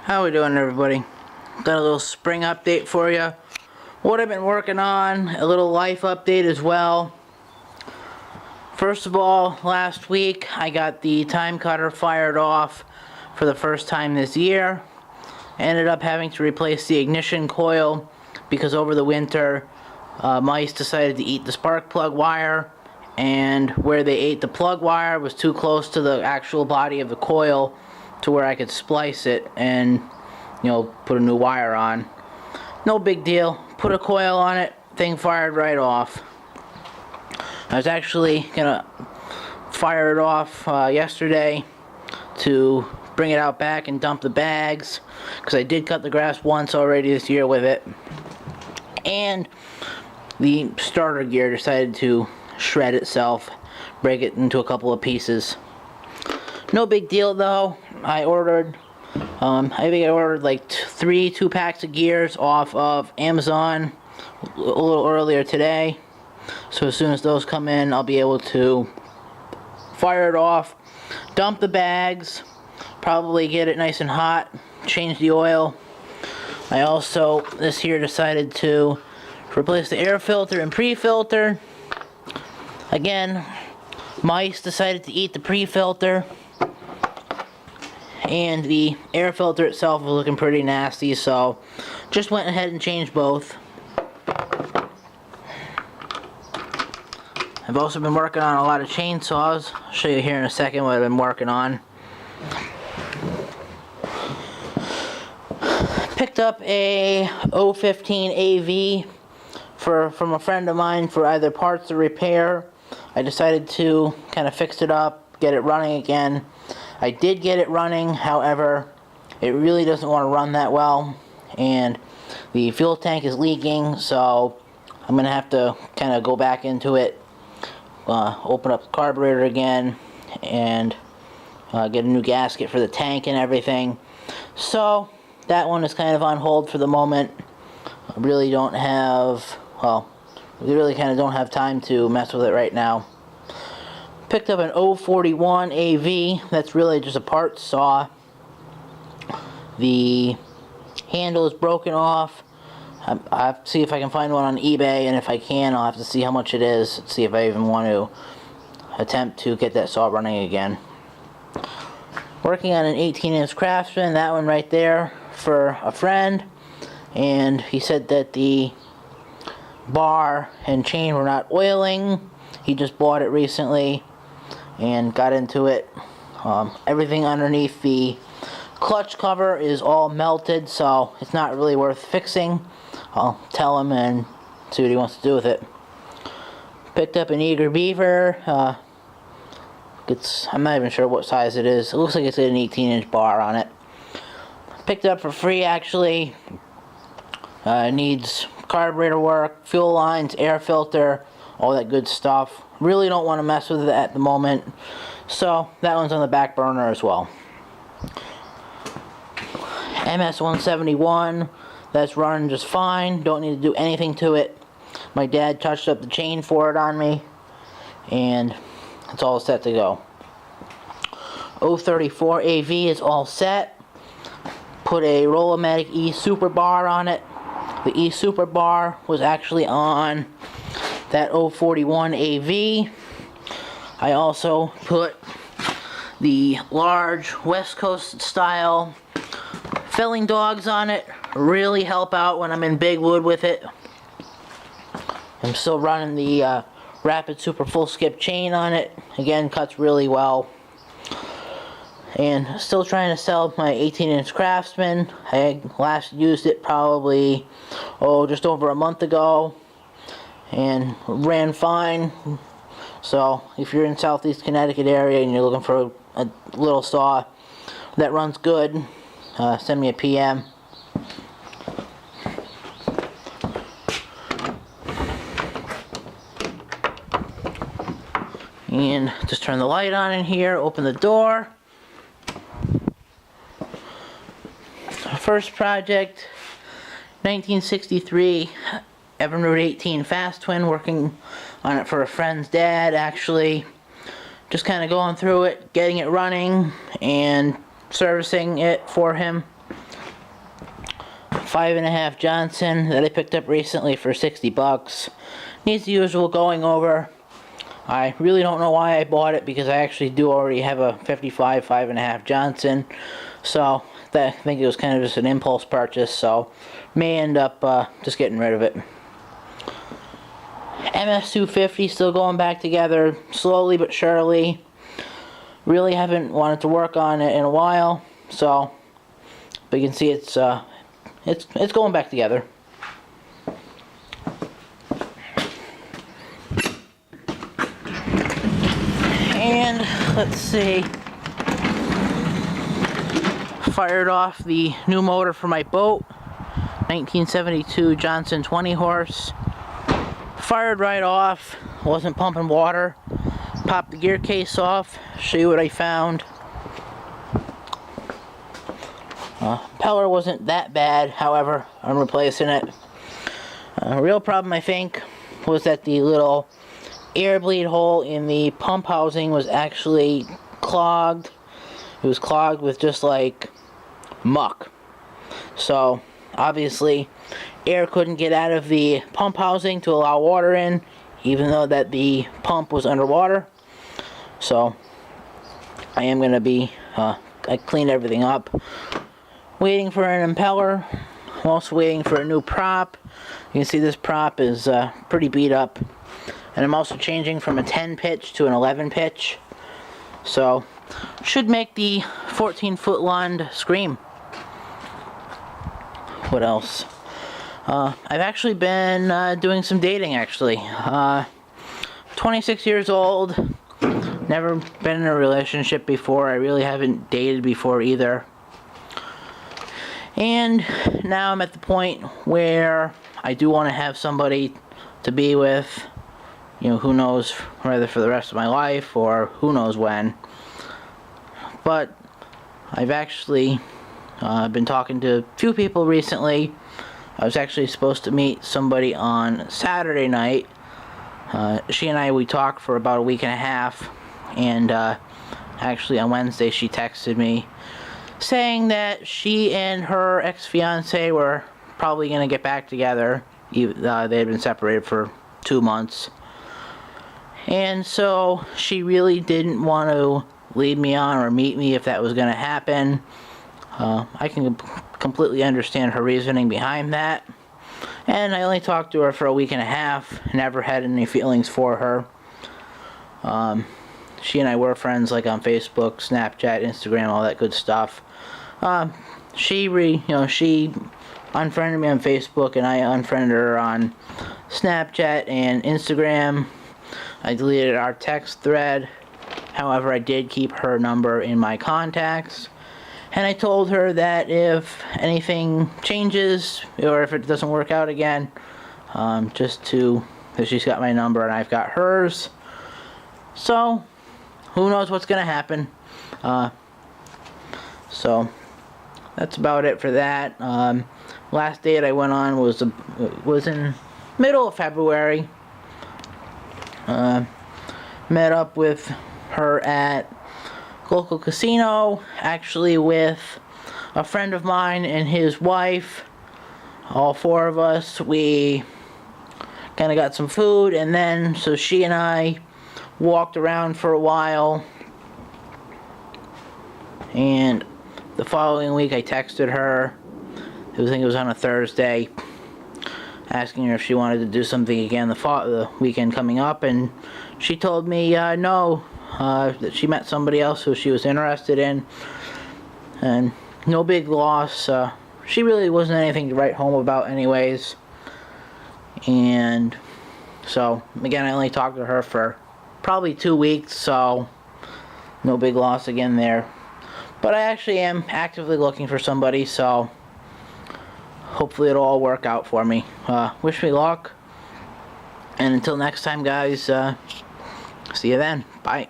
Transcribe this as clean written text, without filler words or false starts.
How we doing, everybody? Got a little spring update for you. What I've been working on, a little life update as well. First of all, last week I got the time cutter fired off for the first time this year. Ended up having to replace the ignition coil because over the winter mice decided to eat the spark plug wire, and where they ate the plug wire was too close to the actual body of the coil to where I could splice it and, put a new wire on. No big deal. Put a coil on it, thing fired right off. I was actually gonna fire it off yesterday to bring it out back and dump the bags, because I did cut the grass once already this year with it. And the starter gear decided to shred itself, break it into a couple of pieces. No big deal though. I ordered, I think I ordered like 3 2-packs of gears off of Amazon a little earlier today. So as soon as those come in, I'll be able to fire it off, dump the bags, probably get it nice and hot, change the oil. I also, this year, decided to replace the air filter and pre-filter. Again, mice decided to eat the pre-filter, and the air filter itself was looking pretty nasty, so just went ahead and changed both. I've also been working on a lot of chainsaws. I'll show you here in a second what I've been working on. Picked up a 015 AV from a friend of mine for either parts or repair. I decided to kind of fix it up, get it running again. I did get it running, however, it really doesn't want to run that well, and the fuel tank is leaking, so I'm going to have to kind of go back into it, open up the carburetor again, and get a new gasket for the tank and everything. So that one is kind of on hold for the moment. I really don't have, we really kind of don't have time to mess with it right now. Picked up an 041 AV. That's really just a part saw. The handle is broken off. I have to see if I can find one on eBay, and if I can, I'll have to see how much it is, see if I even want to attempt to get that saw running again. Working on an 18-inch Craftsman, that one right there, for a friend, and he said that the bar and chain were not oiling. He just bought it recently and got into it. Everything underneath the clutch cover is all melted, so it's not really worth fixing. I'll tell him and see what he wants to do with it. Picked up an Eager Beaver. I'm not even sure what size it is. It looks like it's got an 18-inch bar on it. Picked it up for free, actually. It needs carburetor work, fuel lines, air filter, all that good stuff. Really don't want to mess with it at the moment, so that one's on the back burner as well. MS-171, that's running just fine. Don't need to do anything to it. My dad touched up the chain for it on me, and it's all set to go. 034 AV is all set. Put a Rollomatic E Super Bar on it. The E Super Bar was actually on that 041 AV. I also put the large West Coast style filling dogs on it. Really help out when I'm in big wood with it. I'm still running the Rapid Super Full Skip chain on it. Again, cuts really well. And still trying to sell my 18-inch Craftsman. I last used it probably, just over a month ago, and ran fine. So if you're in Southeast Connecticut area and you're looking for a little saw that runs good, send me a PM. And just turn the light on in here, open the door. First project, 1963 Evinrude 18 Fast Twin, working on it for a friend's dad, actually. Just kind of going through it, getting it running, and servicing it for him. 5.5 Johnson that I picked up recently for 60 bucks. Needs the usual going over. I really don't know why I bought it, because I actually do already have a 55 5.5 Johnson. So I think it was kind of just an impulse purchase, so may end up just getting rid of it. MS250 still going back together, slowly but surely. Really haven't wanted to work on it in a while, so but you can see it's going back together. And let's see, fired off the new motor for my boat, 1972 Johnson 20 horse. Fired right off, wasn't pumping water. Popped the gear case off, show you what I found. Impeller wasn't that bad, however, I'm replacing it. Real problem, I think, was that the little air bleed hole in the pump housing was actually clogged. It was clogged with just like muck. So obviously air couldn't get out of the pump housing to allow water in, even though that the pump was underwater. So I am going to be, I cleaned everything up. Waiting for an impeller. I'm also waiting for a new prop. You can see this prop is pretty beat up. And I'm also changing from a 10 pitch to an 11 pitch. So should make the 14-foot Lund scream. What else? I've actually been doing some dating, actually. 26 years old. Never been in a relationship before. I really haven't dated before either. And now I'm at the point where I do want to have somebody to be with. You know, who knows, whether for the rest of my life or who knows when. But I've actually been talking to a few people recently. I was actually supposed to meet somebody on Saturday night. She and I, we talked for about a week and a half. And actually on Wednesday she texted me saying that she and her ex-fiance were probably going to get back together. They had been separated for 2 months. And so she really didn't want to lead me on or meet me if that was going to happen. I can completely understand her reasoning behind that. And I only talked to her for a week and a half. Never had any feelings for her. She and I were friends, like on Facebook, Snapchat, Instagram, all that good stuff. She unfriended me on Facebook, and I unfriended her on Snapchat and Instagram. I deleted our text thread. However, I did keep her number in my contacts. And I told her that if anything changes, or if it doesn't work out again, that she's got my number and I've got hers. So, who knows what's going to happen. So, that's about it for that. Last date I went on was in middle of February. Met up with her at local casino, actually with a friend of mine and his wife. All 4 of us, we kind of got some food, and then so she and I walked around for a while. And the following week I texted her, I think it was on a Thursday, asking her if she wanted to do something again the weekend coming up, and she told me no, that she met somebody else who she was interested in, and no big loss. She really wasn't anything to write home about anyways. And so again, I only talked to her for probably 2 weeks, so no big loss again there. But I actually am actively looking for somebody, so hopefully it'll all work out for me. Wish me luck. And until next time, guys, see you then. Bye.